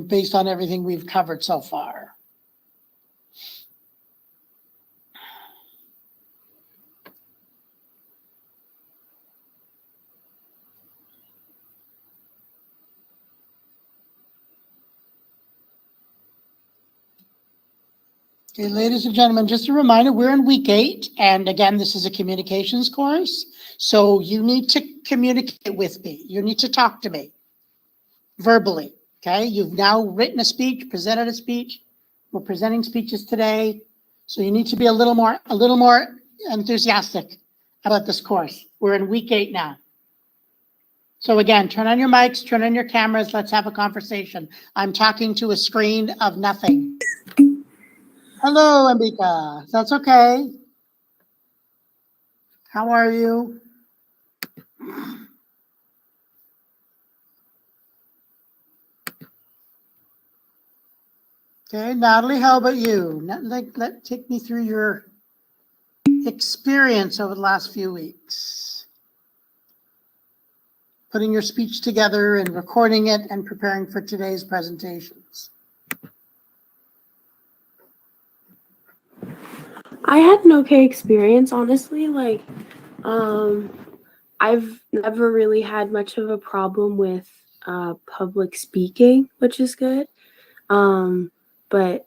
based on everything we've covered so far. Okay, ladies and gentlemen, just a reminder, we're in week 8, and again, this is a communications course, so you need to communicate with me. You need to talk to me verbally, okay? You've now written a speech, presented a speech. We're presenting speeches today, so you need to be a little more enthusiastic about this course. We're in week 8 now. So again, turn on your mics, turn on your cameras, let's have a conversation. I'm talking to a screen of nothing. Hello, Ambika. That's okay. How are you? Okay, Natalie, how about you? Take me through your experience over the last few weeks. Putting your speech together and recording it and preparing for today's presentations. I had an okay experience, honestly. Like, I've never really had much of a problem with public speaking, which is good. But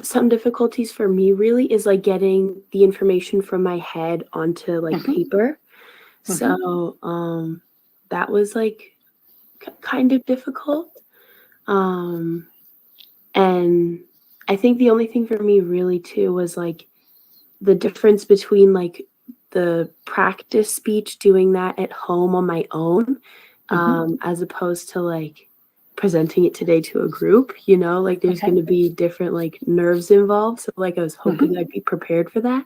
some difficulties for me really is like getting the information from my head onto like paper. So that was like kind of difficult. And I think the only thing for me really too was like the difference between like the practice speech, doing that at home on my own, as opposed to like presenting it today to a group, you know, like there's going to be different like nerves involved. So like I was hoping I'd be prepared for that.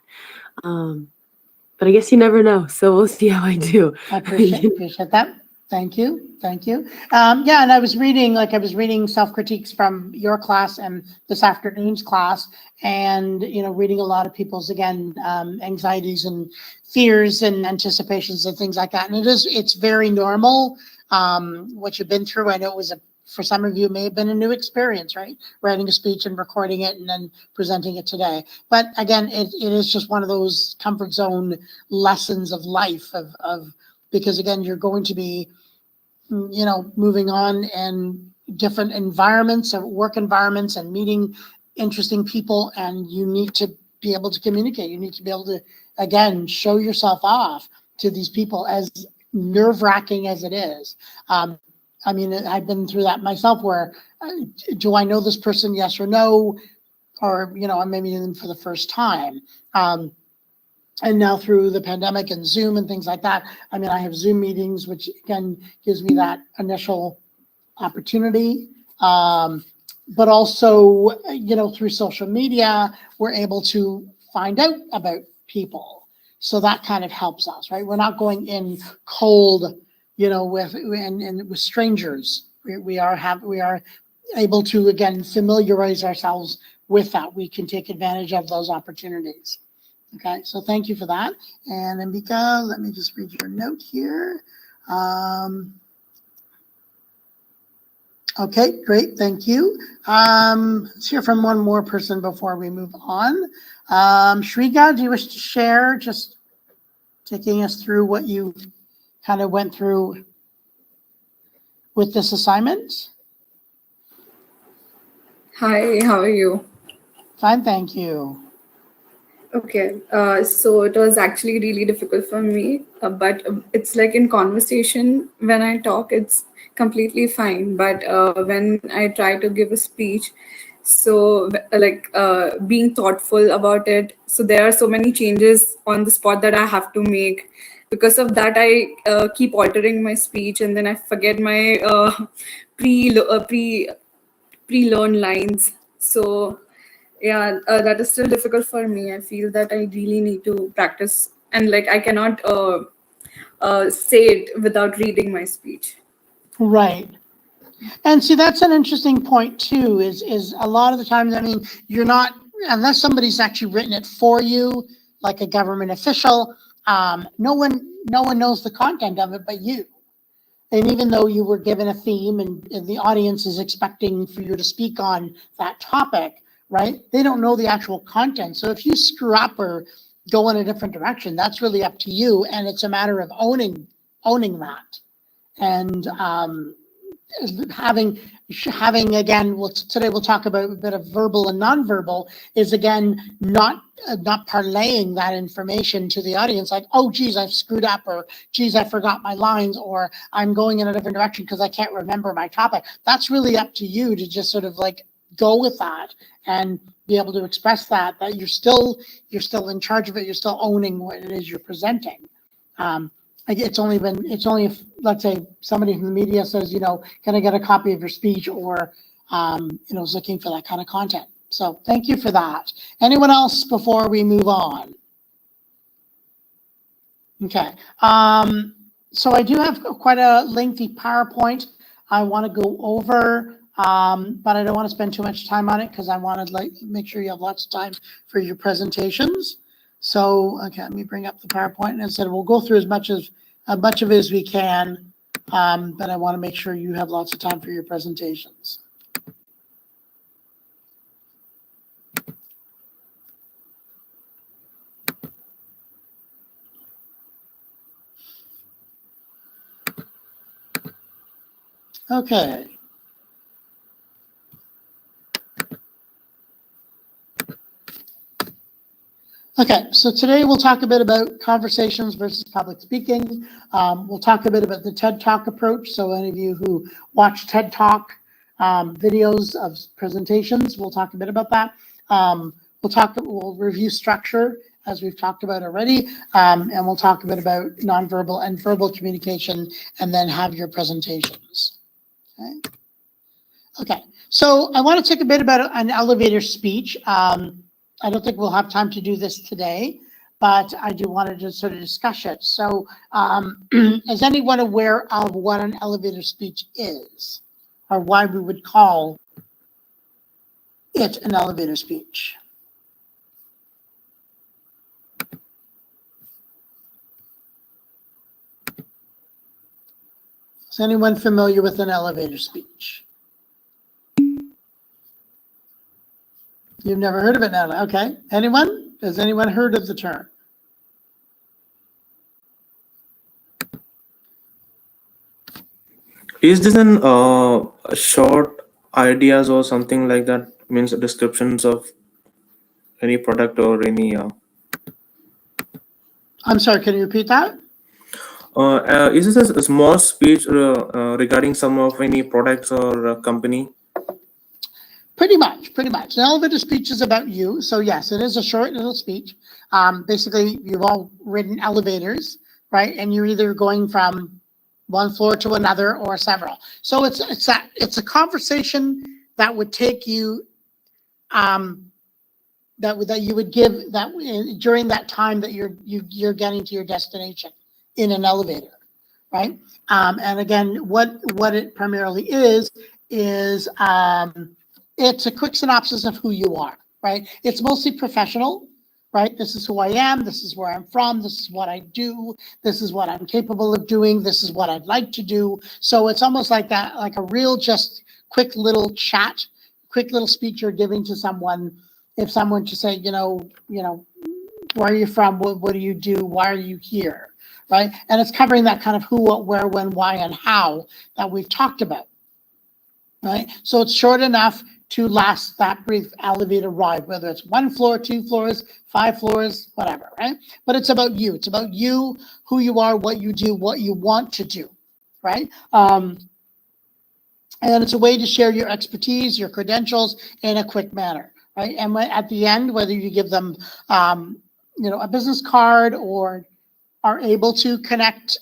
But I guess you never know. So we'll see how I do. I appreciate that. Thank you. Yeah, and I was reading self-critiques from your class and this afternoon's class, and, you know, reading a lot of people's, again, anxieties and fears and anticipations and things like that. And it's very normal, what you've been through. I know it was for some of you, it may have been a new experience, right? Writing a speech and recording it and then presenting it today. But again, it is just one of those comfort zone lessons of life because again, you're going to be, you know, moving on and different environments, work environments, and meeting interesting people, and you need to be able to communicate. You need to be able to, again, show yourself off to these people, as nerve-wracking as it is. I mean, I've been through that myself, where do I know this person, yes or no? Or, you know, I'm meeting them for the first time. And now through the pandemic and Zoom and things like that, I mean, I have Zoom meetings, which again gives me that initial opportunity. But also, you know, through social media, we're able to find out about people. So that kind of helps us, right? We're not going in cold, you know, with strangers. We are able to, again, familiarize ourselves with that. We can take advantage of those opportunities. Okay, so thank you for that. And Ambika, let me just read your note here. Okay, great, thank you. Let's hear from one more person before we move on. Shriga, do you wish to share, just taking us through what you kind of went through with this assignment? Hi, how are you? Fine, thank you. Okay, so it was actually really difficult for me, but it's like in conversation, when I talk, it's completely fine. But when I try to give a speech, so like being thoughtful about it, so there are so many changes on the spot that I have to make. Because of that, I keep altering my speech, and then I forget my pre-learned lines. So yeah, that is still difficult for me. I feel that I really need to practice, and like I cannot say it without reading my speech. Right. And see, that's an interesting point too, is a lot of the times, I mean, you're not, unless somebody's actually written it for you, like a government official, no one knows the content of it but you. And even though you were given a theme and the audience is expecting for you to speak on that topic, right? They don't know the actual content. So if you screw up or go in a different direction, that's really up to you. And it's a matter of owning that. And having again, today we'll talk about a bit of verbal and nonverbal, is again not parlaying that information to the audience like, oh geez, I've screwed up, or geez, I forgot my lines, or I'm going in a different direction because I can't remember my topic. That's really up to you to just sort of like go with that and be able to express that you're still in charge of it, you're still owning what it is you're presenting. It's only if, let's say, somebody from the media says, can I get a copy of your speech, or, is looking for that kind of content. So thank you for that. Anyone else before we move on? Okay. So I do have quite a lengthy PowerPoint I want to go over, but I don't want to spend too much time on it because I want to make sure you have lots of time for your presentations. So, okay, let me bring up the PowerPoint, and I said we'll go through as much of it as we can, but I want to make sure you have lots of time for your presentations. Okay. Okay, so today we'll talk a bit about conversations versus public speaking. We'll talk a bit about the TED Talk approach. So any of you who watch TED Talk videos of presentations, we'll talk a bit about that. We'll review structure, as we've talked about already, and we'll talk a bit about nonverbal and verbal communication, and then have your presentations. Okay, so I want to talk a bit about an elevator speech. I don't think we'll have time to do this today, but I do want to just sort of discuss it. So is anyone aware of what an elevator speech is, or why we would call it an elevator speech? Is anyone familiar with an elevator speech? You've never heard of it now? Okay. Anyone? Has anyone heard of the term? Is this an short ideas or something like that? Means descriptions of any product or any. I'm sorry. Can you repeat that? Is this a small speech regarding some of any products or company? Pretty much. An elevator speech is about you. So yes, it is a short little speech. Basically, you've all ridden elevators, right? And you're either going from one floor to another or several. So it's a conversation that would take you, that you would give that during that time that you're getting to your destination in an elevator, right? And again, what it primarily is it's a quick synopsis of who you are, right? It's mostly professional, right? This is who I am. This is where I'm from. This is what I do. This is what I'm capable of doing. This is what I'd like to do. So it's almost like that, like a real just quick little chat, quick little speech you're giving to someone. If someone to say, where are you from? What do you do? Why are you here? Right? And it's covering that kind of who, what, where, when, why, and how that we've talked about. Right? So it's short enough to last that brief elevator ride, whether it's 1 floor, 2 floors, 5 floors, whatever, right? But it's about you. It's about you, who you are, what you do, what you want to do, right? And it's a way to share your expertise, your credentials in a quick manner, right? And at the end, whether you give them, a business card or are able to connect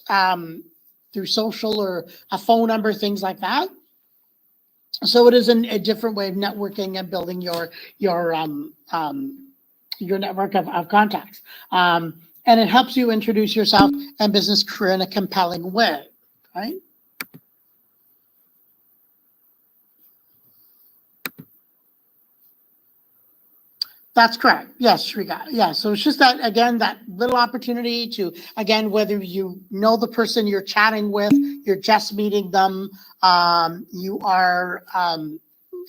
through social or a phone number, things like that. So it is a different way of networking and building your network of contacts. And it helps you introduce yourself and business career in a compelling way, right? That's correct. Yes, Shrika. Yeah. So it's just that, again, that little opportunity to, again, whether you know the person you're chatting with, you're just meeting them, you are,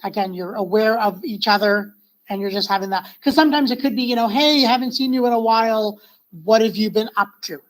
again, you're aware of each other and you're just having that. Because sometimes it could be, hey, haven't seen you in a while. What have you been up to?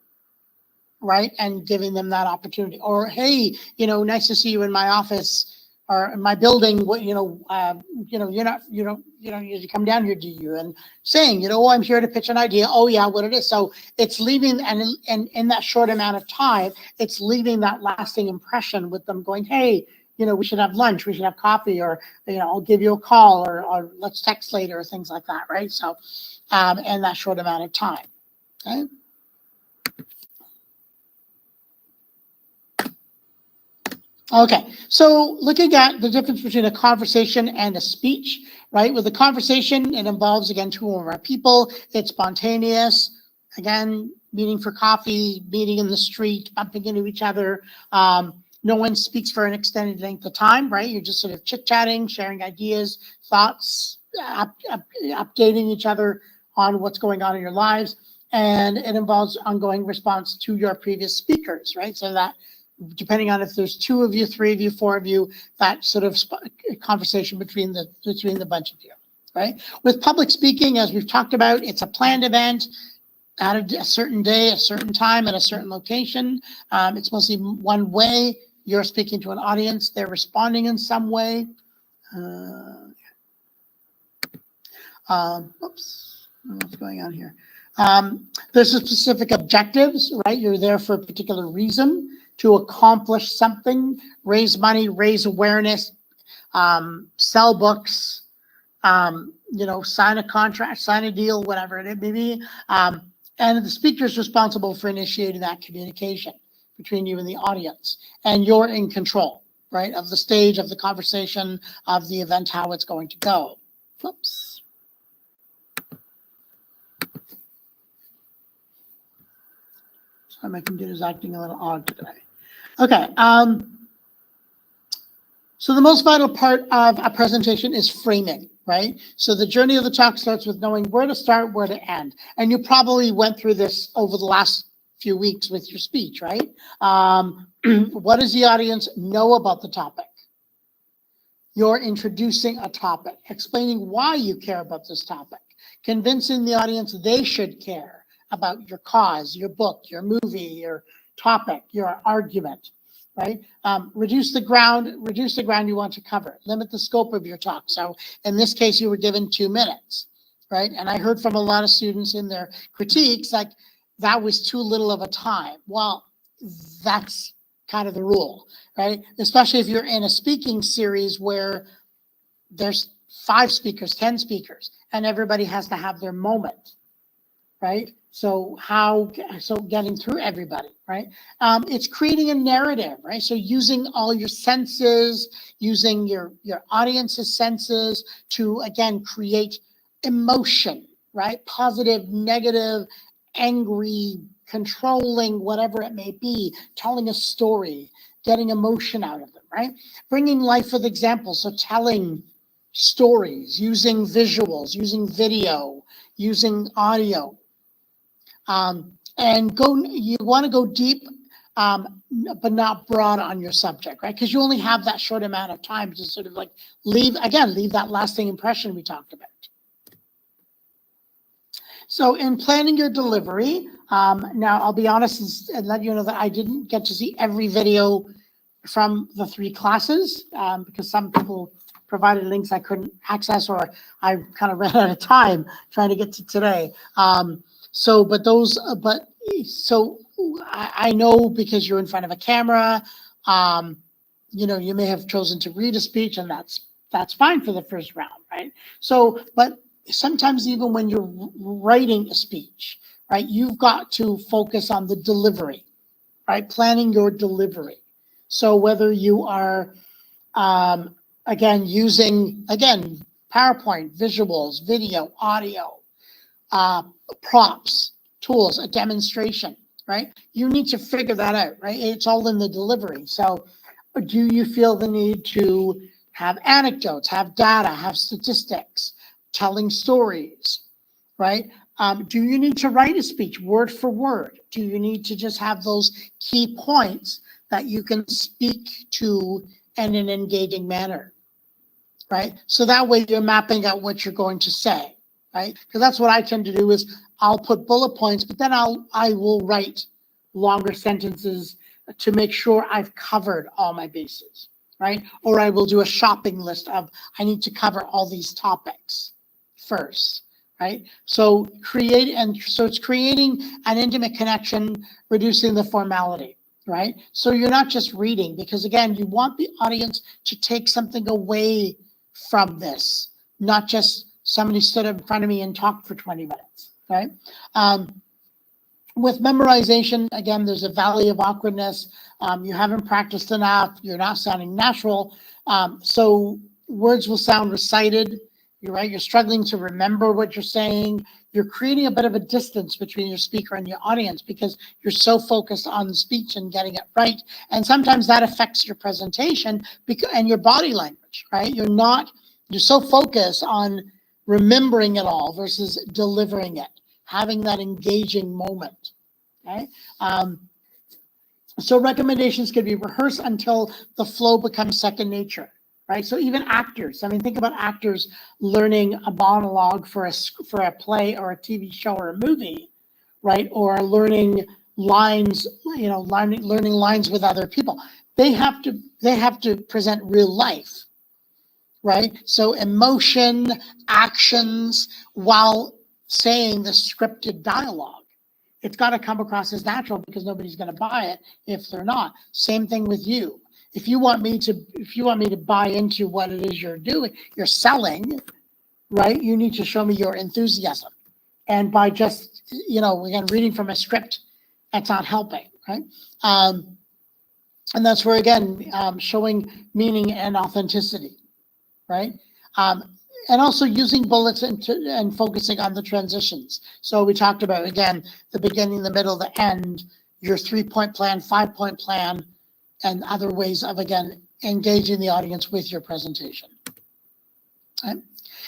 Right. And giving them that opportunity. Or, hey, nice to see you in my office or in my building. What, you're not, you come down here, do you? And saying, oh, I'm here to pitch an idea. Oh, yeah, what it is. So it's leaving, and in that short amount of time, it's leaving that lasting impression with them going, hey, we should have lunch, we should have coffee, or, I'll give you a call, or let's text later, or things like that, right? So, in that short amount of time, okay? Okay, so looking at the difference between a conversation and a speech, right? With a conversation, it involves, again, two or more people. It's spontaneous, again, meeting for coffee, meeting in the street, bumping into each other. No one speaks for an extended length of time, right? You're just sort of chit-chatting, sharing ideas, thoughts, updating each other on what's going on in your lives. And it involves ongoing response to your previous speakers, right? So that depending on if there's 2 of you, 3 of you, 4 of you, that sort of conversation between the bunch of you, right? With public speaking, as we've talked about, it's a planned event at a certain day, a certain time, at a certain location. It's mostly one way. You're speaking to an audience. They're responding in some way. Oops, what's going on here? There's a specific objectives, right? You're there for a particular reason, to accomplish something, raise money, raise awareness, sell books, sign a contract, sign a deal, whatever it may be. And the speaker is responsible for initiating that communication between you and the audience. And you're in control, right, of the stage, of the conversation, of the event, how it's going to go. Oops. Sorry, my computer's acting a little odd today. Okay, so the most vital part of a presentation is framing, right? So the journey of the talk starts with knowing where to start, where to end. And you probably went through this over the last few weeks with your speech, right? What does the audience know about the topic? You're introducing a topic, explaining why you care about this topic, convincing the audience they should care about your cause, your book, your movie, your topic, your argument, right? Reduce the ground you want to cover. Limit the scope of your talk. So in this case, you were given 2 minutes, right? And I heard from a lot of students in their critiques, like that was too little of a time. Well, that's kind of the rule, right? Especially if you're in a speaking series where there's 5 speakers, 10 speakers, and everybody has to have their moment, right? So getting through everybody, right? It's creating a narrative, right? So using all your senses, using your audience's senses to, again, create emotion, right? Positive, negative, angry, controlling, whatever it may be, telling a story, getting emotion out of them, right? Bringing life with examples, so telling stories, using visuals, using video, using audio. And you want to go deep, but not broad on your subject, right? Because you only have that short amount of time to sort of like leave that lasting impression we talked about. So in planning your delivery, now I'll be honest and let you know that I didn't get to see every video from the 3 classes because some people provided links I couldn't access, or I kind of ran out of time trying to get to today. So I know because you're in front of a camera, you may have chosen to read a speech, and that's fine for the first round, right? So, but sometimes even when you're writing a speech, right, you've got to focus on the delivery, right? Planning your delivery. So whether you are, using PowerPoint, visuals, video, audio, props, tools, a demonstration, right? You need to figure that out, right? It's all in the delivery. So do you feel the need to have anecdotes, have data, have statistics, telling stories, right? Do you need to write a speech word for word? Do you need to just have those key points that you can speak to in an engaging manner, right? So that way you're mapping out what you're going to say, right? Because that's what I tend to do is I'll put bullet points, but then I will write longer sentences to make sure I've covered all my bases, right? Or I will do a shopping list of I need to cover all these topics first, right? So it's creating an intimate connection, reducing the formality, right? So you're not just reading, because again, you want the audience to take something away from this, not just somebody stood in front of me and talked for 20 minutes, right? With memorization, again, there's a valley of awkwardness. You haven't practiced enough. You're not sounding natural. So words will sound recited. You're right. You're struggling to remember what you're saying. You're creating a bit of a distance between your speaker and your audience because you're so focused on the speech and getting it right. And sometimes that affects your presentation and your body language, right? You're so focused on remembering it all versus delivering it, having that engaging moment, okay? So recommendations can be rehearsed until the flow becomes second nature, right? So even actors, I mean, think about actors learning a monologue for a play or a TV show or a movie, right? Or learning lines, learning lines with other people. They have to present real life, right? So emotion, actions, while saying the scripted dialogue. It's got to come across as natural because nobody's going to buy it if they're not. Same thing with you. If you want me to buy into what it is you're doing, you're selling, right? You need to show me your enthusiasm. And by just, again, reading from a script, that's not helping, right? And that's where, again, showing meaning and authenticity, right? And also using bullets and focusing on the transitions. So we talked about, again, the beginning, the middle, the end, your 3-point plan, 5-point plan, and other ways of, again, engaging the audience with your presentation. Okay.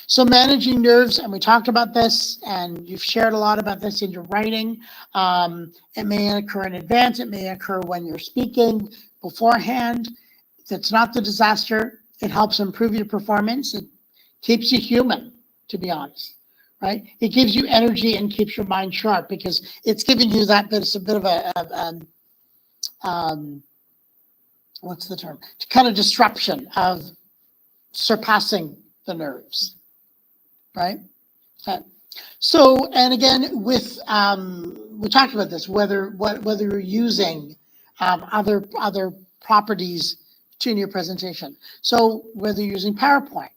So managing nerves, and we talked about this, and you've shared a lot about this in your writing. It may occur in advance. It may occur when you're speaking beforehand. It's not the disaster. It helps improve your performance. It keeps you human, to be honest, right? It gives you energy and keeps your mind sharp because it's giving you that bit. It's a bit of what's the term? Kind of disruption of surpassing the nerves, right? Okay. So, and again, with we talked about this, whether you're using other properties in your presentation. So whether you're using PowerPoint,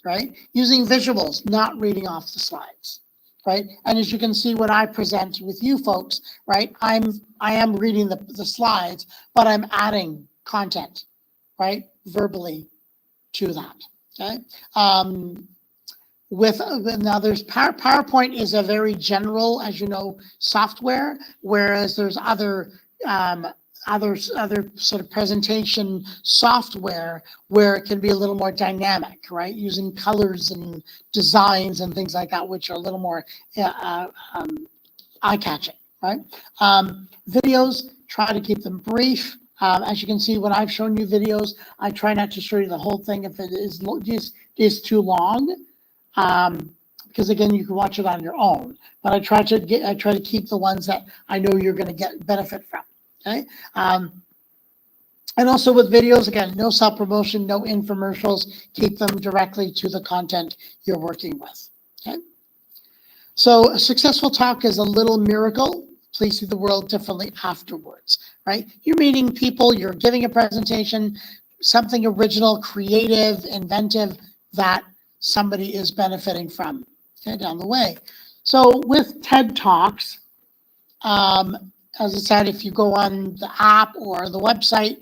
right? Using visuals, not reading off the slides, right? And as you can see when I present with you folks, right? I am reading the slides, but I'm adding content, right? Verbally to that, okay? Now there's PowerPoint is a very general, as you know, software, whereas there's other sort of presentation software where it can be a little more dynamic, right? Using colors and designs and things like that, which are a little more eye-catching, right? Videos, try to keep them brief. As you can see, when I've shown you videos, I try not to show you the whole thing if it is too long, because again, you can watch it on your own. But I try to keep the ones that I know you're going to get benefit from. Okay. And also with videos, again, no self-promotion, no infomercials. Keep them directly to the content you're working with. Okay. So a successful talk is a little miracle. Please see the world differently afterwards, right? You're meeting people, you're giving a presentation, something original, creative, inventive that somebody is benefiting from, okay, down the way. So with TED Talks, as I said, if you go on the app or the website,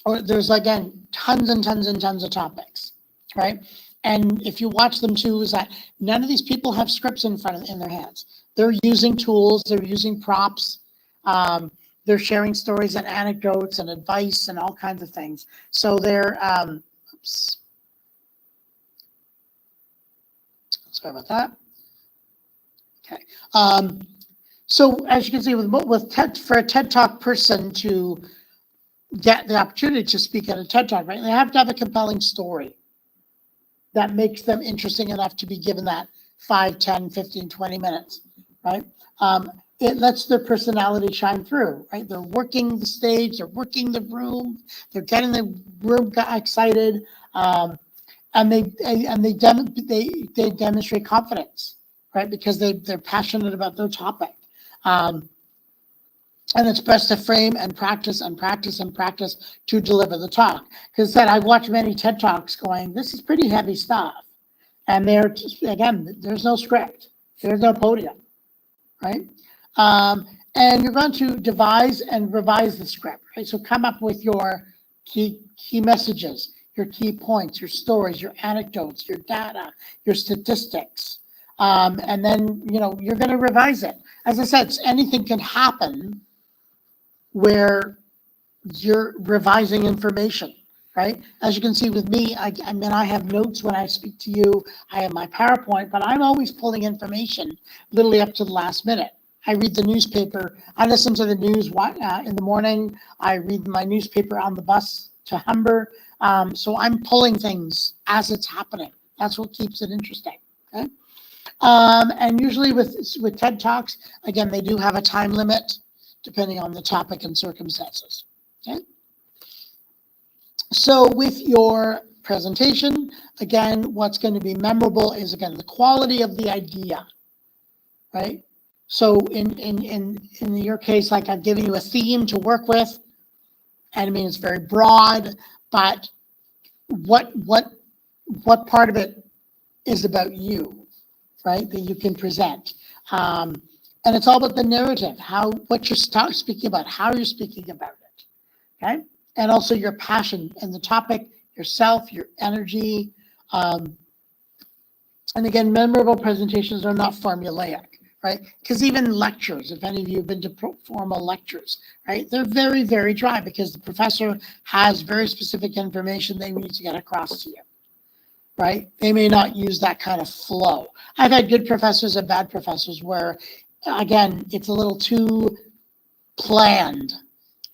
or there's, again, tons and tons and tons of topics, right? And if you watch them too, is that none of these people have scripts in their hands. They're using tools, they're using props, they're sharing stories and anecdotes and advice and all kinds of things. So they're, Sorry about that. Okay. So as you can see, with TED, for a TED Talk person to get the opportunity to speak at a TED Talk, right, they have to have a compelling story that makes them interesting enough to be given that 5, 10, 15, 20 minutes, right? It lets their personality shine through, right? They're working the stage, they're working the room, they're getting the room excited, and they demonstrate confidence, right? Because they're passionate about their topic. And it's best to frame and practice and practice and practice to deliver the talk. Because I've watched many TED Talks going, this is pretty heavy stuff. And there's no script, there's no podium, right? And you're going to devise and revise the script, right? So come up with your key messages, your key points, your stories, your anecdotes, your data, your statistics. And then, you're going to revise it. As I said, anything can happen where you're revising information, right? As you can see with me, I have notes when I speak to you. I have my PowerPoint, but I'm always pulling information literally up to the last minute. I read the newspaper. I listen to the news in the morning. I read my newspaper on the bus to Humber. So I'm pulling things as it's happening. That's what keeps it interesting. Okay. And usually with TED Talks, again, they do have a time limit depending on the topic and circumstances. Okay. So with your presentation, again, what's going to be memorable is, again, the quality of the idea, right? So in your case, like I've given you a theme to work with, and I mean, it's very broad, but what part of it is about you, right? That you can present. And it's all about the narrative, what you're speaking about, how you're speaking about it, okay? And also your passion and the topic, yourself, your energy. And again, memorable presentations are not formulaic, right? Because even lectures, if any of you have been to formal lectures, right, they're very, very dry because the professor has very specific information they need to get across to you, right? They may not use that kind of flow. I've had good professors and bad professors where, again, it's a little too planned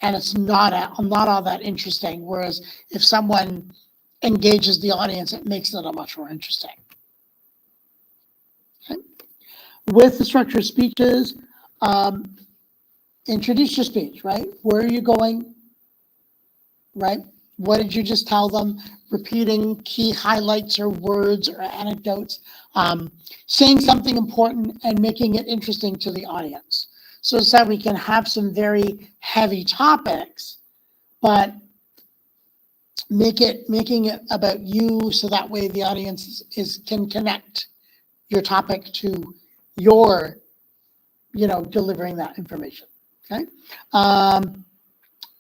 and it's not all that interesting. Whereas if someone engages the audience, it makes it a much more interesting. Okay. With the structured speeches, introduce your speech, right? Where are you going, right? What did you just tell them? Repeating key highlights or words or anecdotes, saying something important and making it interesting to the audience. So it's that we can have some very heavy topics, but making it about you so that way the audience can connect your topic to your, delivering that information, okay?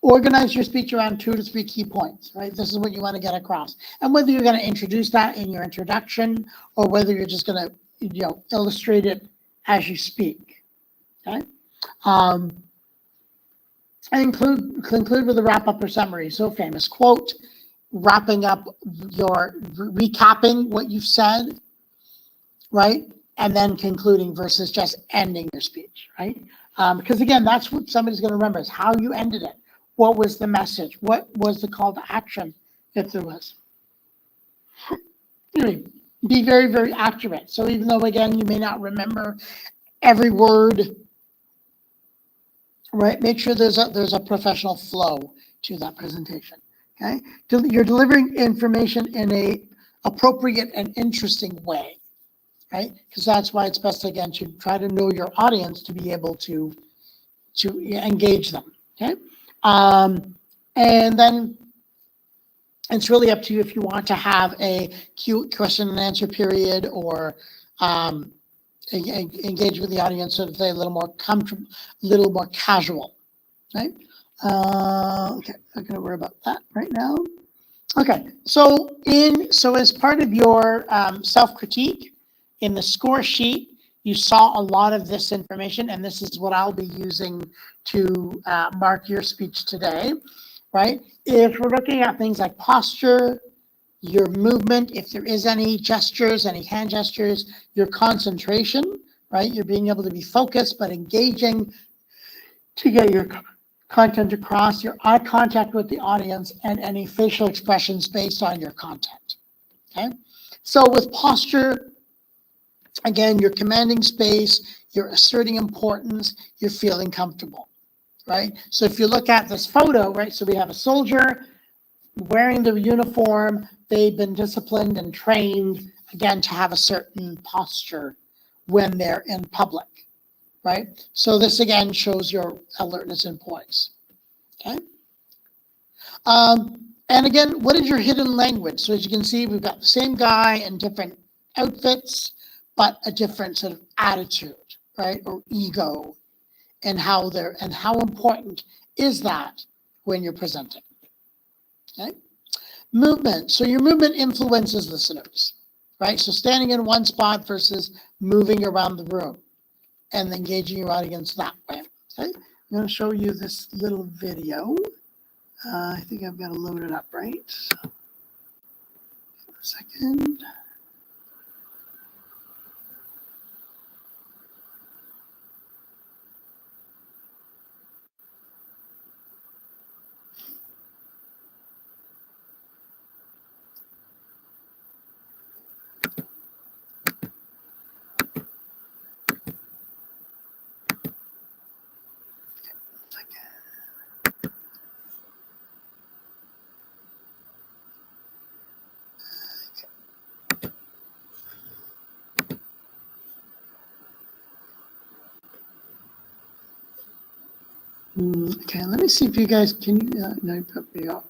Organize your speech around 2 to 3 key points, right? This is what you want to get across. And whether you're going to introduce that in your introduction or whether you're just going to, illustrate it as you speak, okay? And conclude with a wrap-up or summary. So famous quote, wrapping up recapping what you've said, right? And then concluding versus just ending your speech, right? Because again, that's what somebody's going to remember is how you ended it. What was the message? What was the call to action, if there was? Anyway, be very, very accurate. So even though, again, you may not remember every word, right? Make sure there's a professional flow to that presentation, okay? You're delivering information in a appropriate and interesting way, right? Because that's why it's best, again, to try to know your audience to be able to engage them, okay? And then it's really up to you if you want to have a question and answer period or engage with the audience so that they're a little more comfortable, a little more casual, right? Okay, I'm not going to worry about that right now. Okay, so as part of your self-critique in the score sheet, you saw a lot of this information, and this is what I'll be using to mark your speech today, right? If we're looking at things like posture, your movement, if there is any gestures, any hand gestures, your concentration, right? You're being able to be focused but engaging to get your content across, your eye contact with the audience, and any facial expressions based on your content, okay? So with posture, again, you're commanding space, you're asserting importance, you're feeling comfortable, right? So if you look at this photo, right, so we have a soldier wearing the uniform, they've been disciplined and trained, again, to have a certain posture when they're in public, right? So this, again, shows your alertness and poise, okay? And again, what is your hidden language? So as you can see, we've got the same guy in different outfits, but a different sort of attitude, right? Or ego, and how important is that when you're presenting, okay? Movement. So your movement influences listeners, right? So standing in one spot versus moving around the room and engaging your audience that way, okay? I'm going to show you this little video. I think I've got to load it up, right? So, a second. Okay, let me see if you guys can. No, you put me off.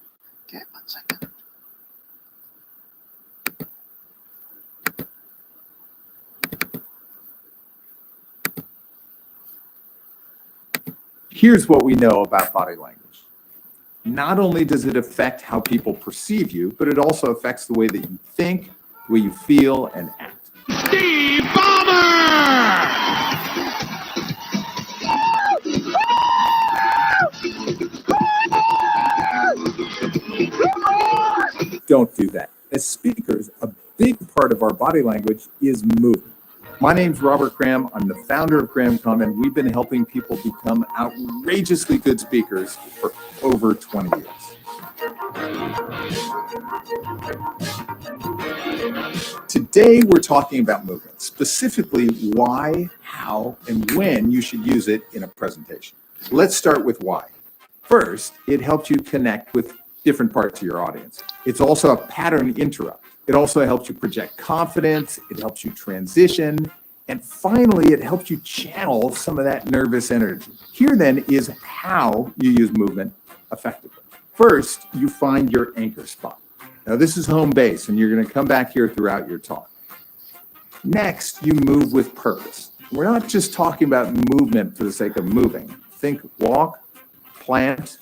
Okay, 1 second. Here's what we know about body language. Not only does it affect how people perceive you, but it also affects the way that you think, the way you feel and act. Steve Ballmer! Don't do that. As speakers, a big part of our body language is movement. My name's Robert Graham. I'm the founder of GrahamCom, and we've been helping people become outrageously good speakers for over 20 years. Today, we're talking about movement, specifically why, how, and when you should use it in a presentation. Let's start with why. First, it helps you connect with different parts of your audience. It's also a pattern interrupt. It also helps you project confidence. It helps you transition. And finally, it helps you channel some of that nervous energy. Here then is how you use movement effectively. First, you find your anchor spot. Now this is home base, and you're going to come back here throughout your talk. Next, you move with purpose. We're not just talking about movement for the sake of moving. Think walk, plant,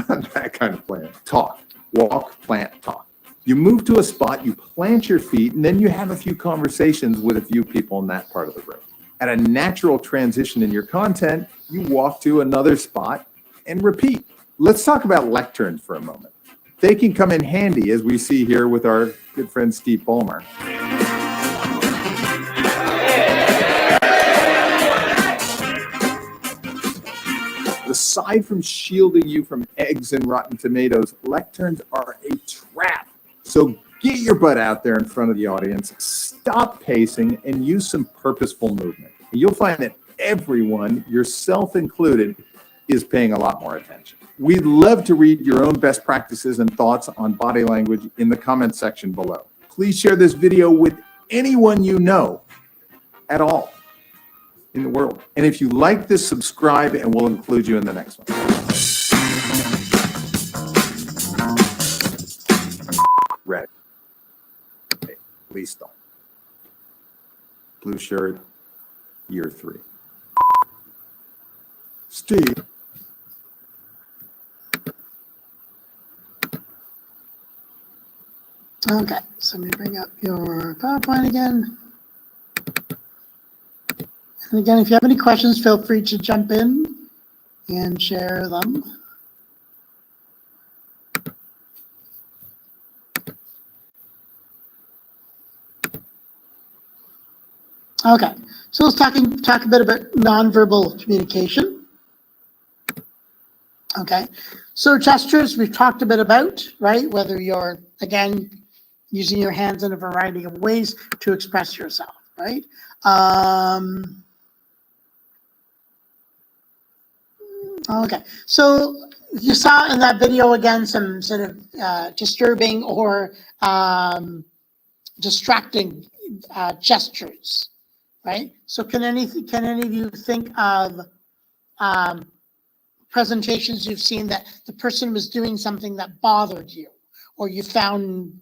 not that kind of plant. Talk, walk, plant, talk. You move to a spot, you plant your feet, and then you have a few conversations with a few people in that part of the room. At a natural transition in your content, you walk to another spot and repeat. Let's talk about lecterns for a moment. They can come in handy, as we see here with our good friend Steve Ballmer. Aside from shielding you from eggs and rotten tomatoes, lecterns are a trap. So get your butt out there in front of the audience, stop pacing, and use some purposeful movement. You'll find that everyone, yourself included, is paying a lot more attention. We'd love to read your own best practices and thoughts on body language in the comment section below. Please share this video with anyone you know at all in the world. And if you like this, subscribe, and we'll include you in the next one. Red. Okay, listo. Blue shirt, year 3. Steve. Okay, so let me bring up your PowerPoint again. And again, if you have any questions, feel free to jump in and share them. Okay, so let's talk a bit about nonverbal communication. Okay, so gestures we've talked a bit about, right? Whether you're, again, using your hands in a variety of ways to express yourself, right? Okay, so you saw in that video again some sort of disturbing or distracting gestures, right? So can any of you think of presentations you've seen that the person was doing something that bothered you, or you found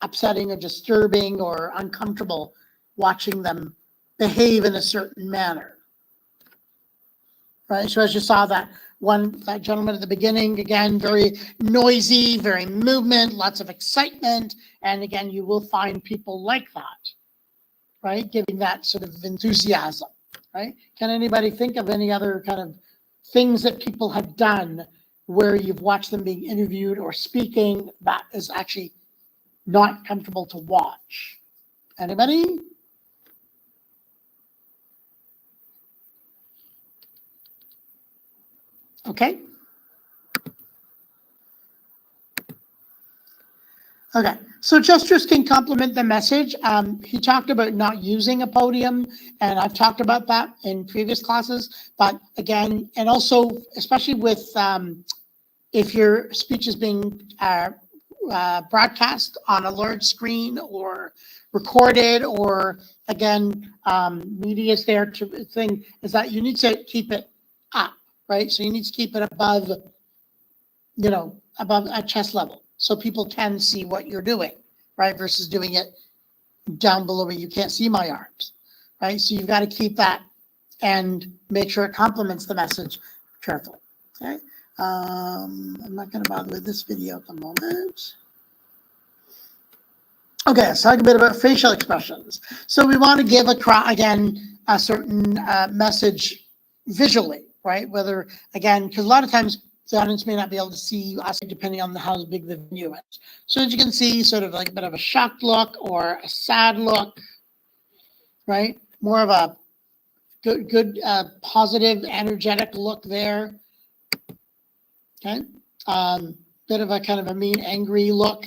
upsetting or disturbing or uncomfortable watching them behave in a certain manner? Right, so as you saw that gentleman at the beginning, again, very noisy, very movement, lots of excitement, and again, you will find people like that, right, giving that sort of enthusiasm, right? Can anybody think of any other kind of things that people have done where you've watched them being interviewed or speaking that is actually not comfortable to watch? Anybody? Okay. Okay, so gestures can complement the message. He talked about not using a podium, and I've talked about that in previous classes. But again, and also, especially with if your speech is being broadcast on a large screen or recorded, or again, media is there to thing, is that you need to keep it up, right? So you need to keep it above, above at chest level, so people can see what you're doing, right? Versus doing it down below where you can't see my arms, right? So you've got to keep that and make sure it complements the message carefully, okay? I'm not going to bother with this video at the moment. Okay, let's talk a bit about facial expressions. So we want to give a certain message visually, right? Whether, again, because a lot of times the audience may not be able to see us depending on how big the venue is. So as you can see, sort of like a bit of a shocked look or a sad look, right? More of a good positive, energetic look there. Okay, bit of a kind of a mean, angry look.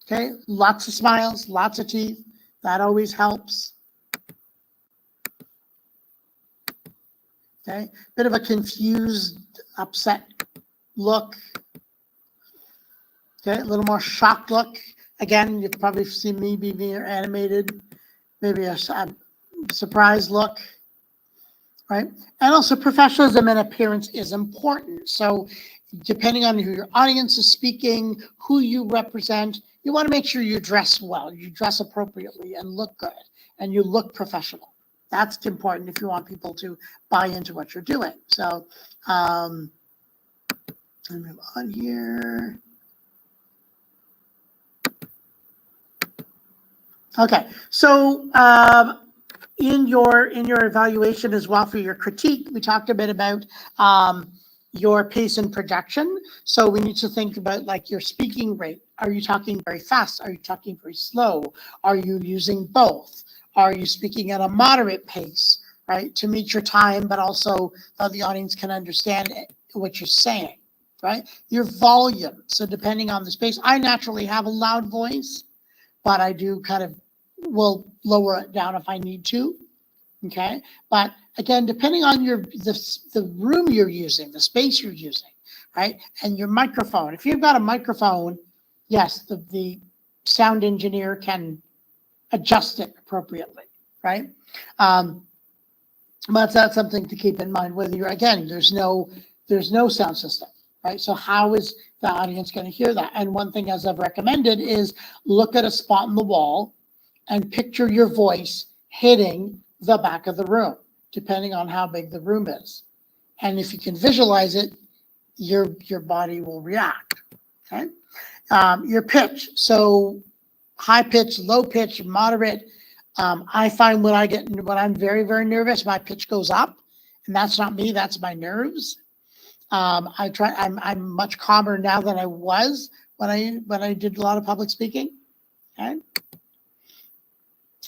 Okay, lots of smiles, lots of teeth. That always helps. Okay, bit of a confused, upset look. Okay, a little more shocked look. Again, you've probably seen me be more animated. Maybe a surprised look. Right, and also professionalism and appearance is important. So depending on who your audience is speaking, who you represent, you want to make sure you dress well, you dress appropriately and look good, and you look professional. That's important if you want people to buy into what you're doing. So let me move on here. Okay, so in your evaluation as well for your critique, we talked a bit about your pace and projection. So we need to think about like your speaking rate. Are you talking very fast? Are you talking very slow? Are you using both? Are you speaking at a moderate pace, right, to meet your time, but also so the audience can understand what you're saying, right? Your volume. So depending on the space, I naturally have a loud voice, but I do kind of will lower it down if I need to. Okay, but again, depending on the room you're using, the space you're using, right, and your microphone. If you've got a microphone, yes, the sound engineer can adjust it appropriately, right? But that's something to keep in mind. Whether you're, again, there's no sound system, right? So how is the audience going to hear that? And one thing, as I've recommended, is look at a spot in the wall and picture your voice hitting the back of the room, depending on how big the room is. And if you can visualize it, your body will react, okay? Your pitch, so high pitch, low pitch, moderate. I find when I'm very, very nervous, my pitch goes up, and that's not me, that's my nerves. I'm much calmer now than I was when I did a lot of public speaking. Okay.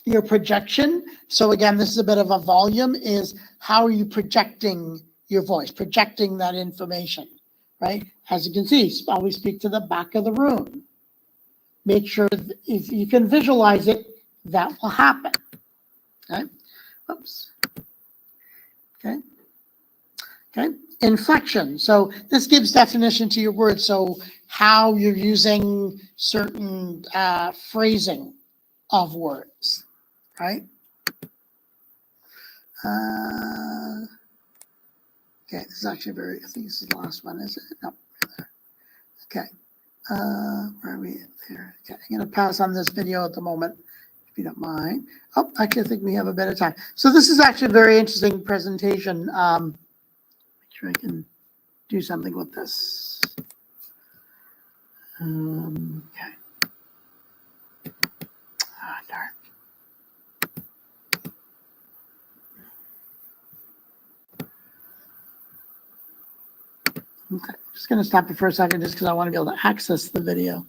Your projection. So again, this is a bit of a volume, is how are you projecting your voice, projecting that information, right? As you can see, always speak to the back of the room. Make sure if you can visualize it, that will happen. Okay. Oops. Okay. Okay. Inflection. So this gives definition to your words. So how you're using certain phrasing of words, right? Okay, this is actually I think this is the last one, is it? No. Okay. Where are we there? Okay, I'm going to pass on this video at the moment, if you don't mind. Oh, actually, I think we have a bit of time. So this is actually a very interesting presentation. Make sure I can do something with this. Okay. Ah, darn. Okay, I'm just going to stop it for a second just because I want to be able to access the video.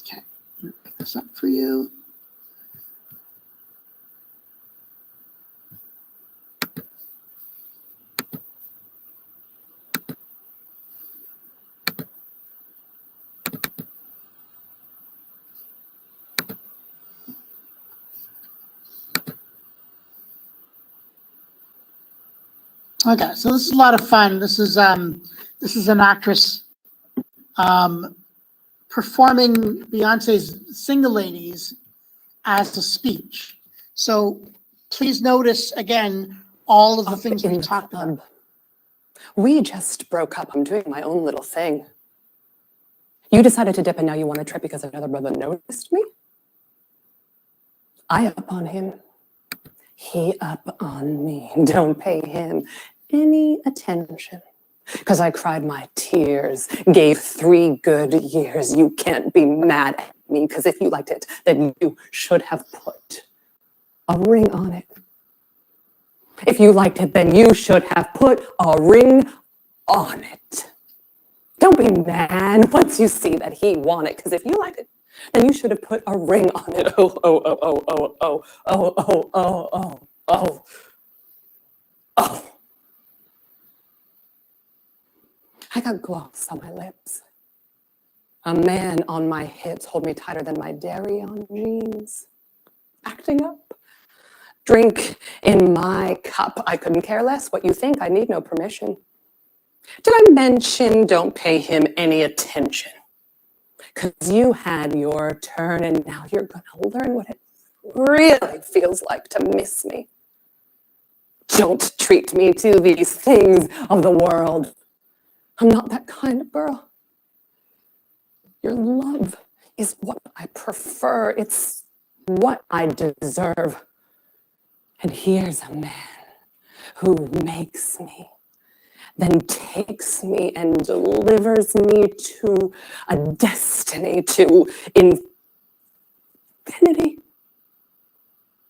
Okay, pick this up for you. Okay, so this is a lot of fun. This is an actress performing Beyonce's Single Ladies as a speech. So please notice again all of the things we talked about. We just broke up. I'm doing my own little thing. You decided to dip and now you want to trip because another brother noticed me? I up on him. He up on me. Don't pay him any attention. Because I cried my tears, gave 3 good years. You can't be mad at me because if you liked it, then you should have put a ring on it. If you liked it, then you should have put a ring on it. Don't be mad once you see that he won it, because if you liked it, then you should have put a ring on it. Oh, oh, oh, oh, oh, oh, oh, oh, oh, oh, oh, oh. I got gloss on my lips. A man on my hips hold me tighter than my dairy on jeans. Acting up. Drink in my cup. I couldn't care less what you think. I need no permission. Did I mention don't pay him any attention? Because you had your turn and now you're going to learn what it really feels like to miss me. Don't treat me to these things of the world. I'm not that kind of girl. Your love is what I prefer. It's what I deserve. And here's a man who makes me, then takes me and delivers me to a destiny, to infinity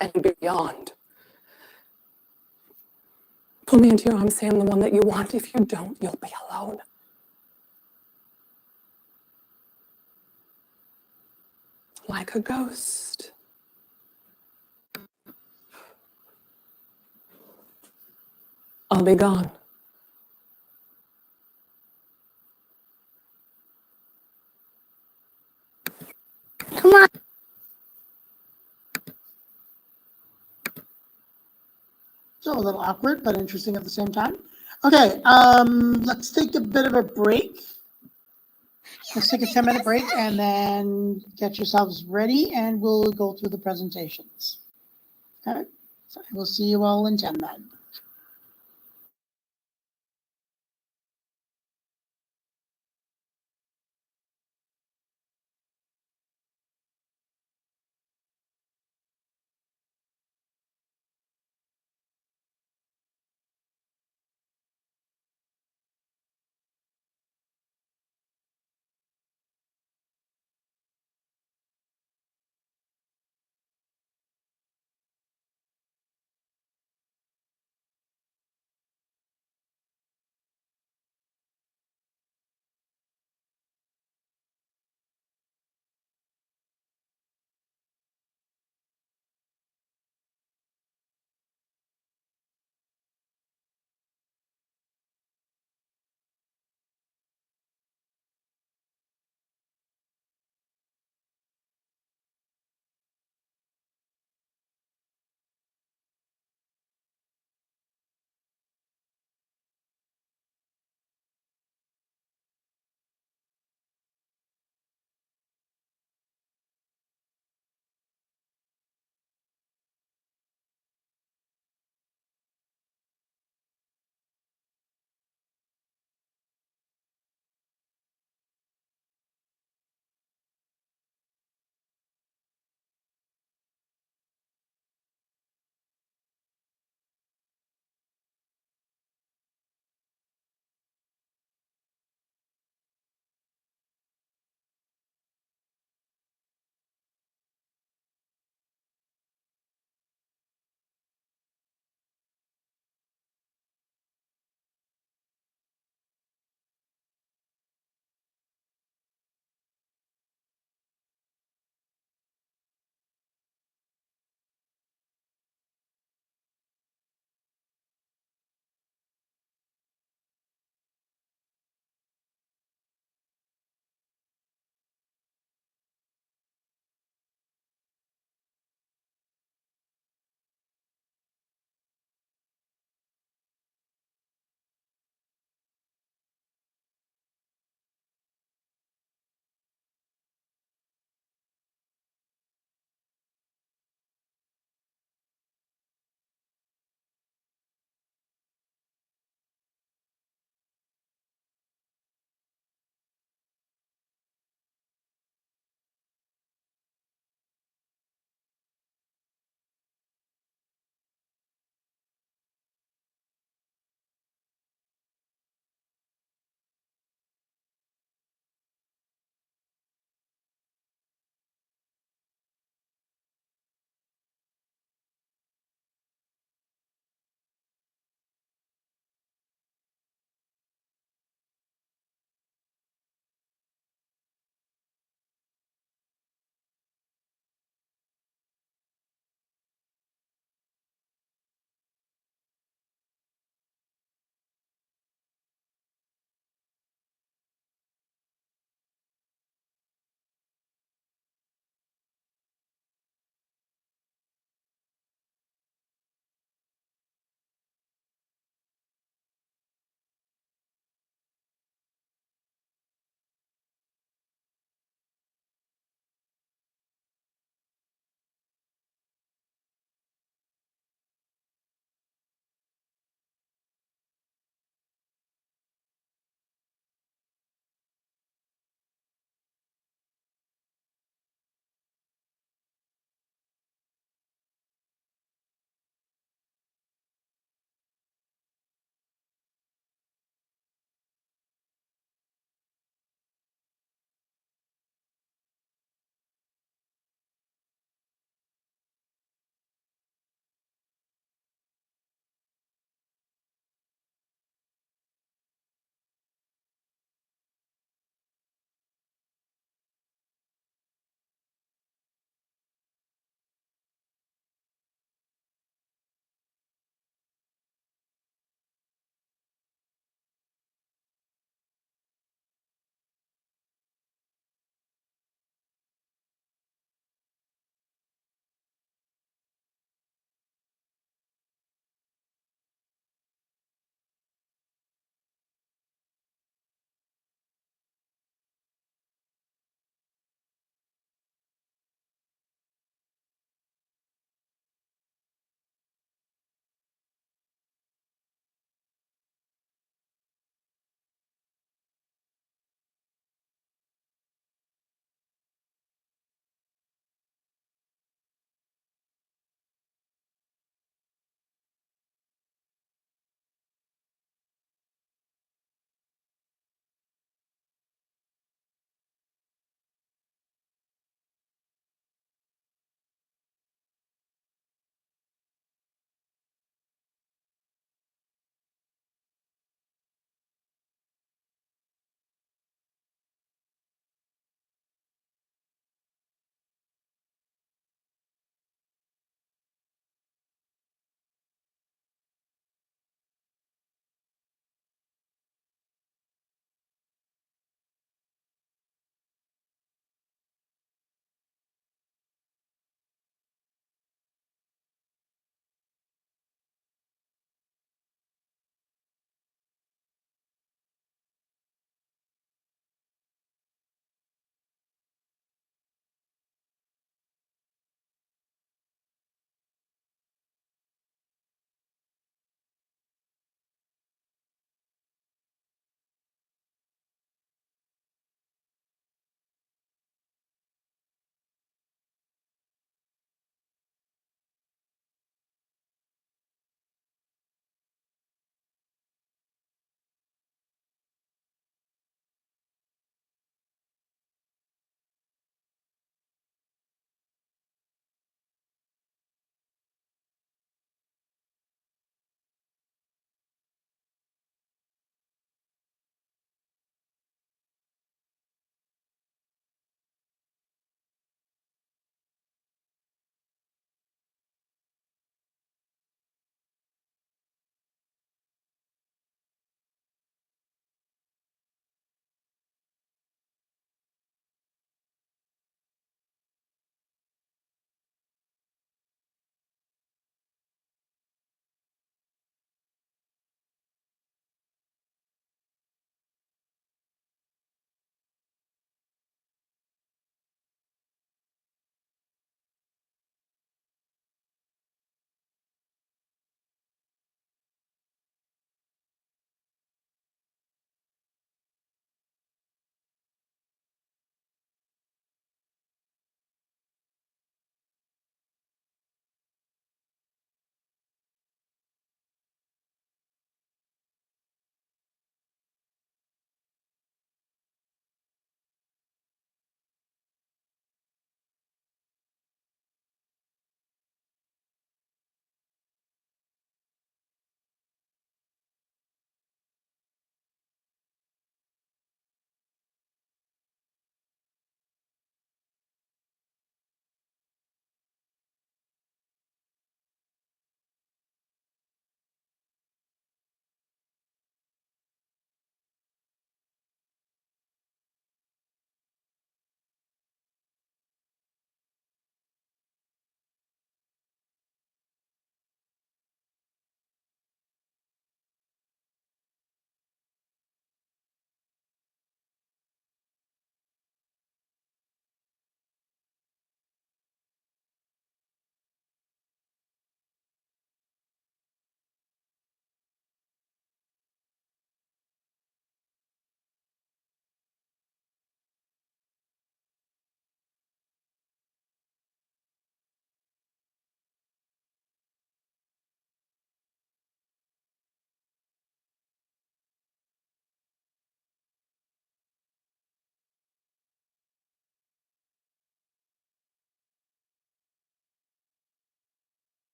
and beyond. Pull me into your arms, say I'm the one that you want. If you don't, you'll be alone. Like a ghost. I'll be gone. Come on. So a little awkward, but interesting at the same time. Okay, let's take a bit of a break. Let's take a 10-minute break and then get yourselves ready and we'll go through the presentations. Okay, so we'll see you all in 10 then.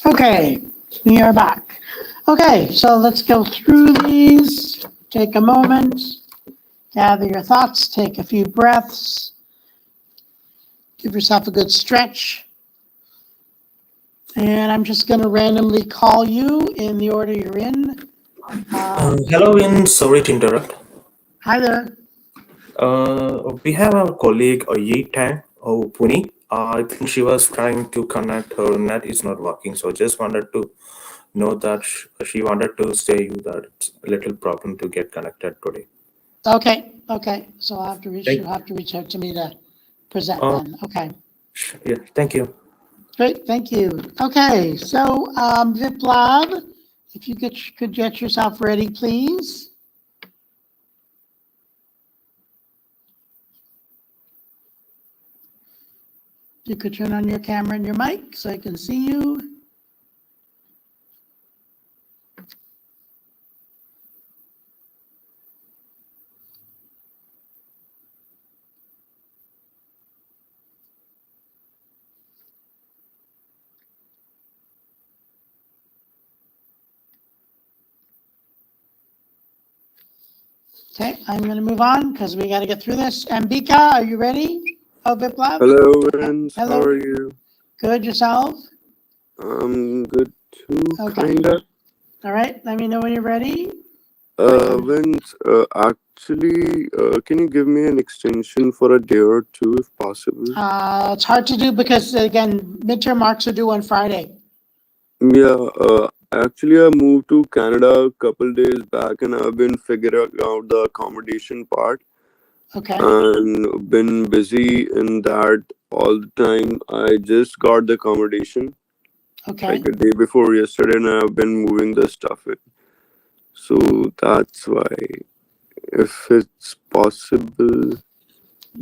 Okay, we are back. Okay, so let's go through these. Take a moment, gather your thoughts, take a few breaths, give yourself a good stretch. And I'm just going to randomly call you in the order you're in. Hello, Ian. Sorry to interrupt. Hi there. We have our colleague Yi Tang, Puni. I think she was trying to connect. Her net is not working, so just wanted to know that she wanted to say you that it's a little problem to get connected today. Okay. So I'll have to reach, Thank- you'll have to reach out to me to present Oh. then. Okay. Yeah, thank you. Great, thank you. Okay, so Viplav, if you could get yourself ready, please. You could turn on your camera and your mic so I can see you. Okay, I'm going to move on because we got to get through this. Ambika, are you ready? Oh, Viplav? Hello, Vince. How Hello. are you? Good, yourself? I'm good too, Okay. kinda. All right, let me know when you're ready. Vince, actually, can you give me an extension for a day or two if possible? It's hard to do because, again, midterm marks are due on Friday. Yeah, actually, I moved to Canada a couple days back and I've been figuring out the accommodation part Okay, and been busy in that all the time. I just got the accommodation okay. like a day before yesterday and I've been moving the stuff in. So that's why, if it's possible,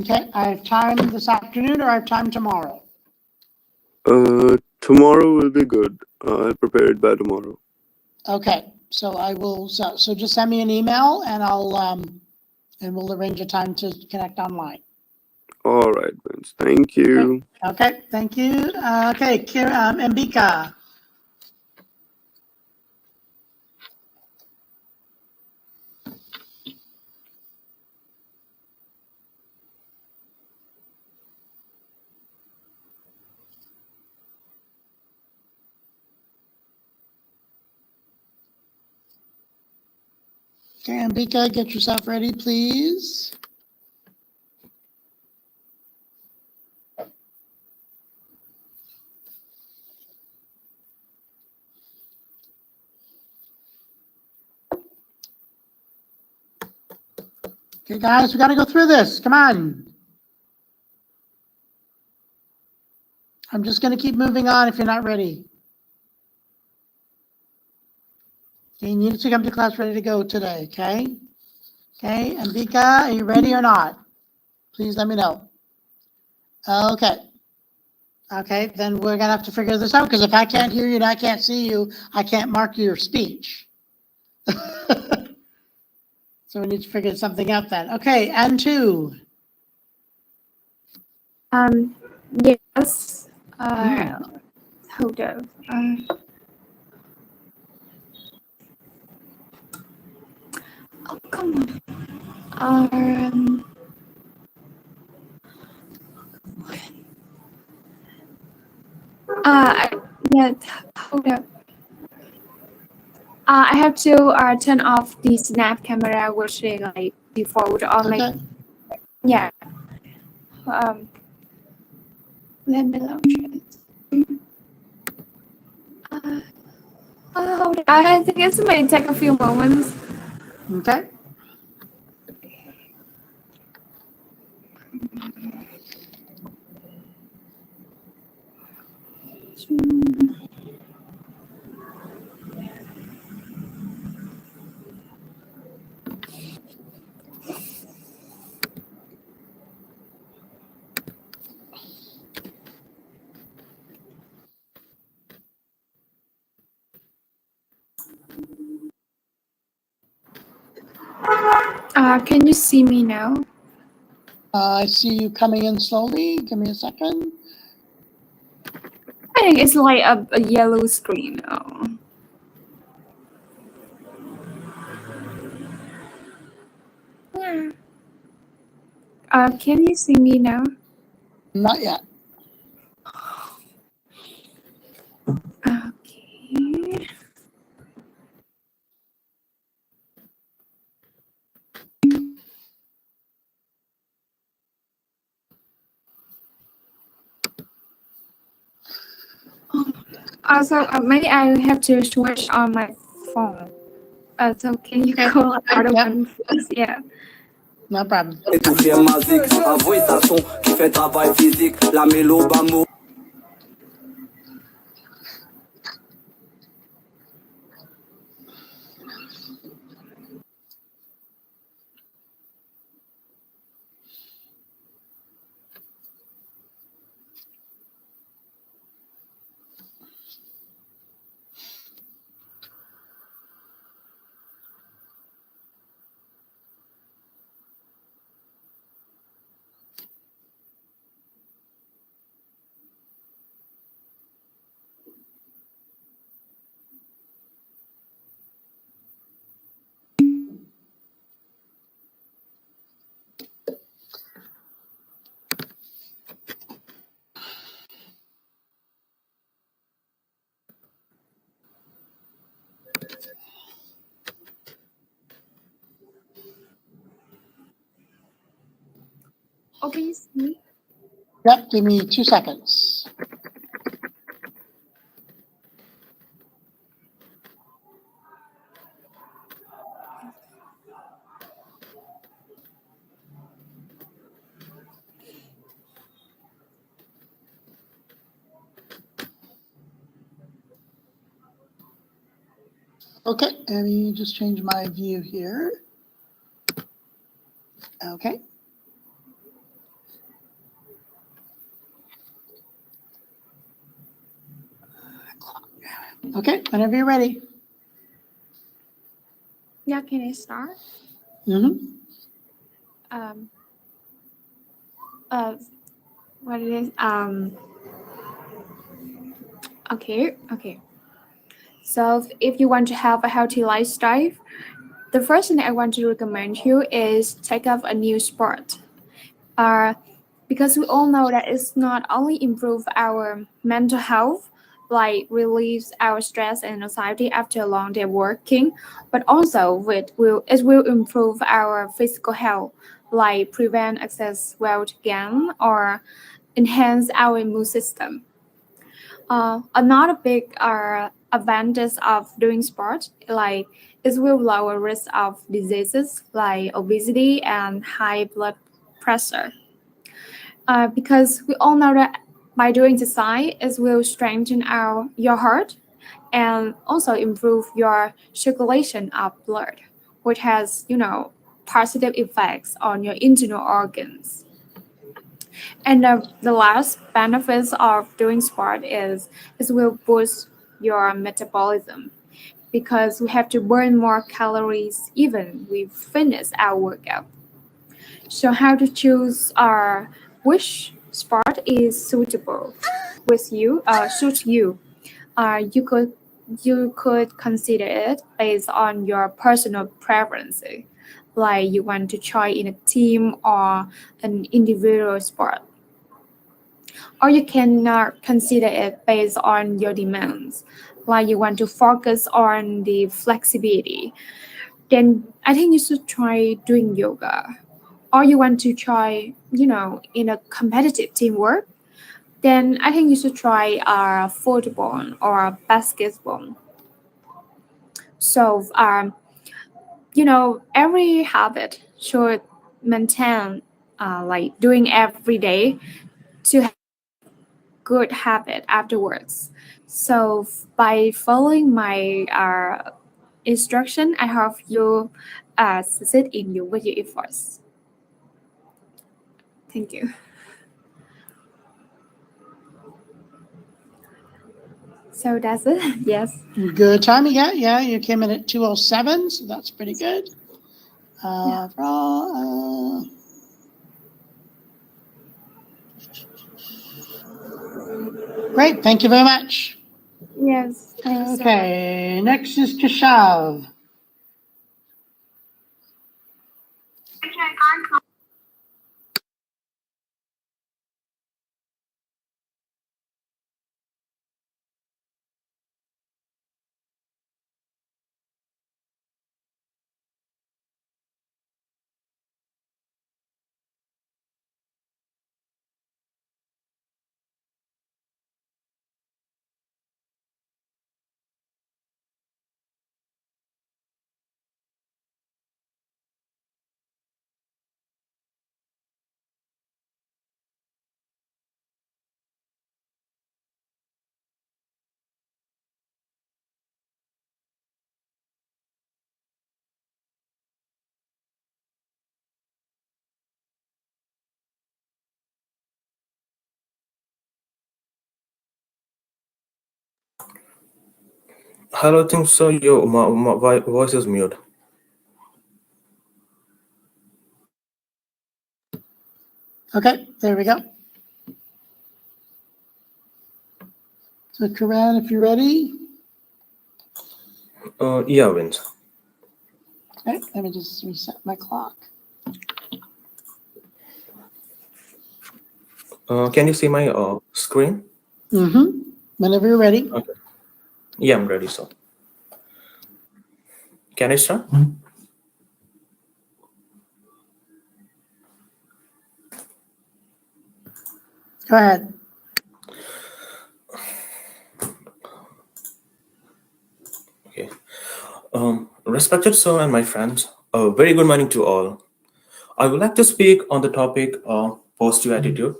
Okay, I have time this afternoon or I have time tomorrow. tomorrow will be good. I'll prepare it by tomorrow. Okay, so I will, so just send me an email and and we'll arrange a time to connect online. All right, Vince. Thank you. Okay, thank you. Okay, Ambika. Okay, Ambika, get yourself ready, please. Okay, guys, we got to go through this. Come on. I'm just going to keep moving on if you're not ready. Okay, you need to come to class ready to go today, okay? Okay, Ambika, are you ready or not? Please let me know. Okay. Okay, then we're going to have to figure this out because if I can't hear you and I can't see you, I can't mark your speech. So we need to figure something out then. Okay, and two. Yes. Hold up. Oh, come on. Yeah, hold up. I have to turn off the snap camera, which is like default on my, Okay. yeah. Let me launch it. Hold on. I think it may take a few moments. Okay. Can you see me now? I see you coming in slowly. Give me a second. I think it's like a yellow screen. Oh. Yeah. Can you see me now? Not yet. Okay. Also, maybe I have to switch on my phone. So can you Okay. call out of Yep. one first? Yeah. No problem. Étouffer ma zik, un bruit à son qui fait travail physique, la mélo bamo. Okay, you see me? Yep. Give me 2 seconds. Okay, let me just change my view here. Okay. Okay, whenever you're ready. Yeah, can I start? Mm-hmm. Um. What it is? Okay. So if you want to have a healthy lifestyle, the first thing I want to recommend you is take up a new sport. Because we all know that it's not only improve our mental health, like relieves our stress and anxiety after a long day working, but also it will improve our physical health, like prevent excess weight gain or enhance our immune system. Another big advantage of doing sport, like it will lower risk of diseases like obesity and high blood pressure. Because we all know that by doing exercise, it will strengthen your heart and also improve your circulation of blood, which has positive effects on your internal organs. And the last benefits of doing sport is it will boost your metabolism because we have to burn more calories even we finish our workout. So how to choose which sport is suitable with you, suits you. You could consider it based on your personal preference, like you want to try in a team or an individual sport. Or you can consider it based on your demands, like you want to focus on the flexibility. Then I think you should try doing yoga. Or you want to try, in a competitive teamwork, then I think you should try football or basketball. So, every habit should maintain, like doing every day to have good habit afterwards. So, by following my instruction, I hope you succeed in with your efforts. Thank you. So that's it. Yes. Good timing. Yeah. You came in at 2:07, so that's pretty good. Great. Thank you very much. Yes. Thank you so much. Okay. Next is Keshav. Hello, I think so. Your voice is mute. Okay, there we go. So Karan, if you're ready. Yeah, Vince. Okay, let me just reset my clock. Can you see my screen? Mm-hmm. Whenever you're ready. Okay. Yeah, I'm ready, so. Can I start? Go ahead. Okay. Respected sir and my friends, a very good morning to all. I would like to speak on the topic of positive attitude.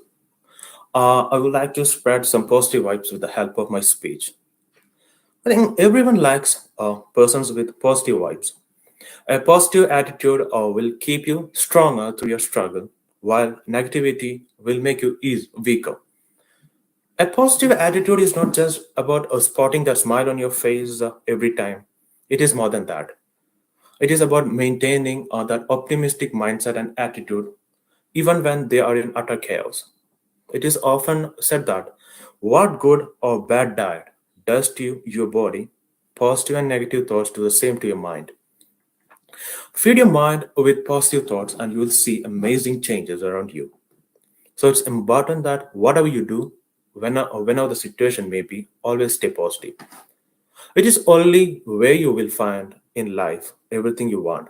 I would like to spread some positive vibes with the help of my speech. I think everyone likes persons with positive vibes. A positive attitude will keep you stronger through your struggle, while negativity will make you weaker. A positive attitude is not just about spotting that smile on your face every time. It is more than that. It is about maintaining that optimistic mindset and attitude even when they are in utter chaos. It is often said that what good or bad diet does to your body, positive and negative thoughts do the same to your mind. Feed your mind with positive thoughts and you will see amazing changes around you. So it's important that whatever you do, whenever the situation may be, always stay positive. It is only where you will find in life everything you want: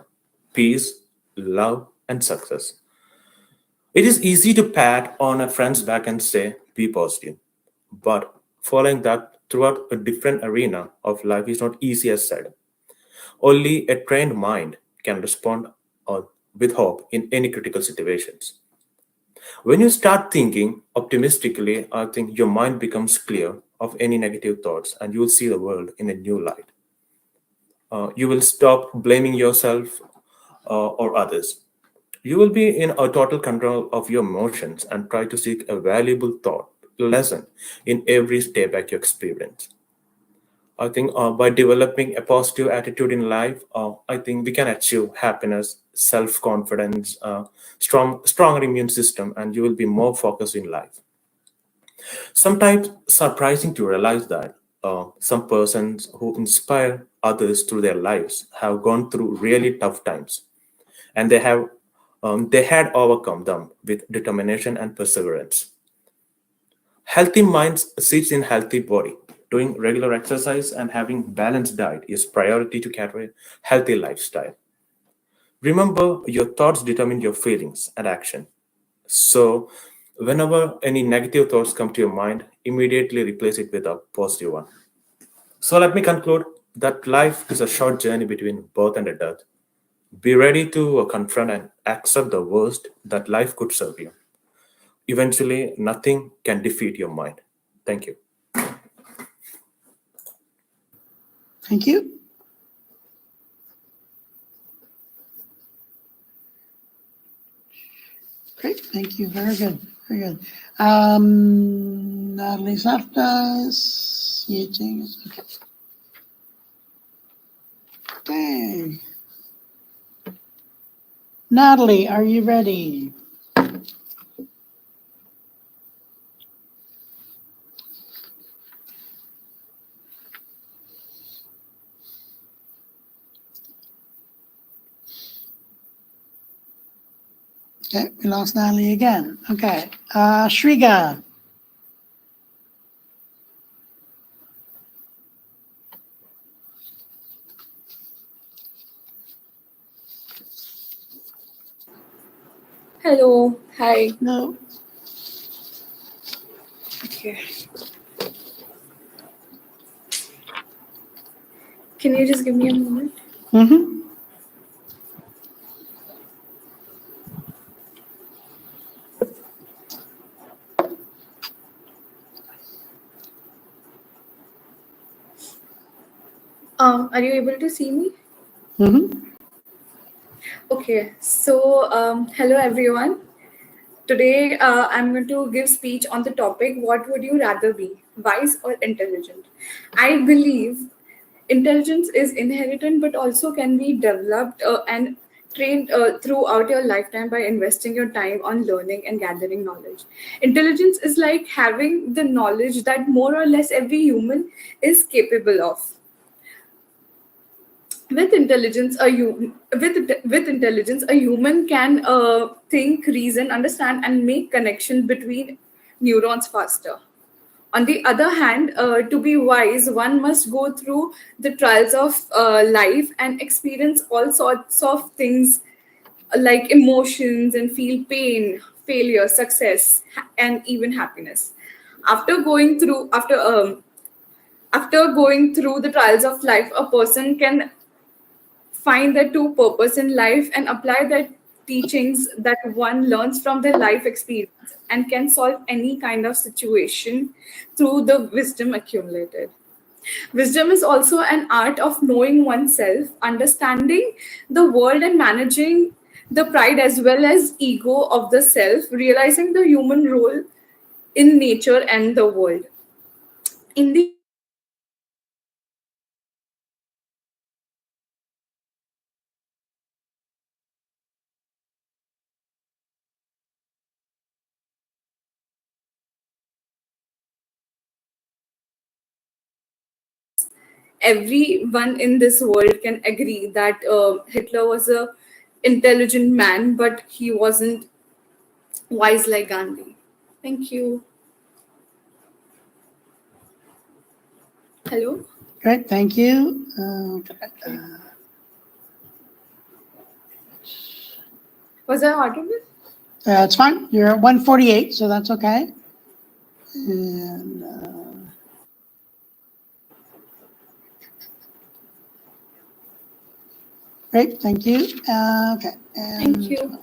peace, love, and success. It is easy to pat on a friend's back and say, be positive. But following that throughout a different arena of life is not easy as said. Only a trained mind can respond with hope in any critical situations. When you start thinking optimistically, I think your mind becomes clear of any negative thoughts and you will see the world in a new light. You will stop blaming yourself or others. You will be in a total control of your emotions and try to seek a valuable thought lesson in every step that you experience. I think by developing a positive attitude in life, I think we can achieve happiness, self-confidence, stronger immune system, and you will be more focused in life. Sometimes surprising to realize that some persons who inspire others through their lives have gone through really tough times, and they had overcome them with determination and perseverance. Healthy minds sits in healthy body. Doing regular exercise and having balanced diet is priority to carry a healthy lifestyle. Remember, your thoughts determine your feelings and action. So, whenever any negative thoughts come to your mind, immediately replace it with a positive one. So, let me conclude that life is a short journey between birth and death. Be ready to confront and accept the worst that life could serve you. Eventually, nothing can defeat your mind. Thank you. Thank you. Great, thank you. Very good. Very good. Natalie's left us. Okay. Okay. Natalie, are you ready? Okay, we lost Natalie again. Okay, Shriga. Hello. Hi. No. Okay. Can you just give me a moment? Mm-hmm. Are you able to see me? Mm-hmm. Okay. So, hello everyone. Today, I'm going to give speech on the topic, what would you rather be, wise or intelligent? I believe intelligence is inherent, but also can be developed and trained throughout your lifetime by investing your time on learning and gathering knowledge. Intelligence is like having the knowledge that more or less every human is capable of. With intelligence, a human can think, reason, understand, and make connection between neurons faster. On the other hand, to be wise, one must go through the trials of life and experience all sorts of things like emotions and feel pain, failure, success, and even happiness. After going through after going through the trials of life, a person can find their true purpose in life and apply the teachings that one learns from their life experience and can solve any kind of situation through the wisdom accumulated. Wisdom is also an art of knowing oneself, understanding the world, and managing the pride as well as ego of the self, realizing the human role in nature and the world. In the everyone in this world can agree that Hitler was a intelligent man, but he wasn't wise like Gandhi. Thank you. Hello. Great, thank you. Was I audible? It's fine. You're at 148, so that's okay. And great, thank you. Okay. And Thank you.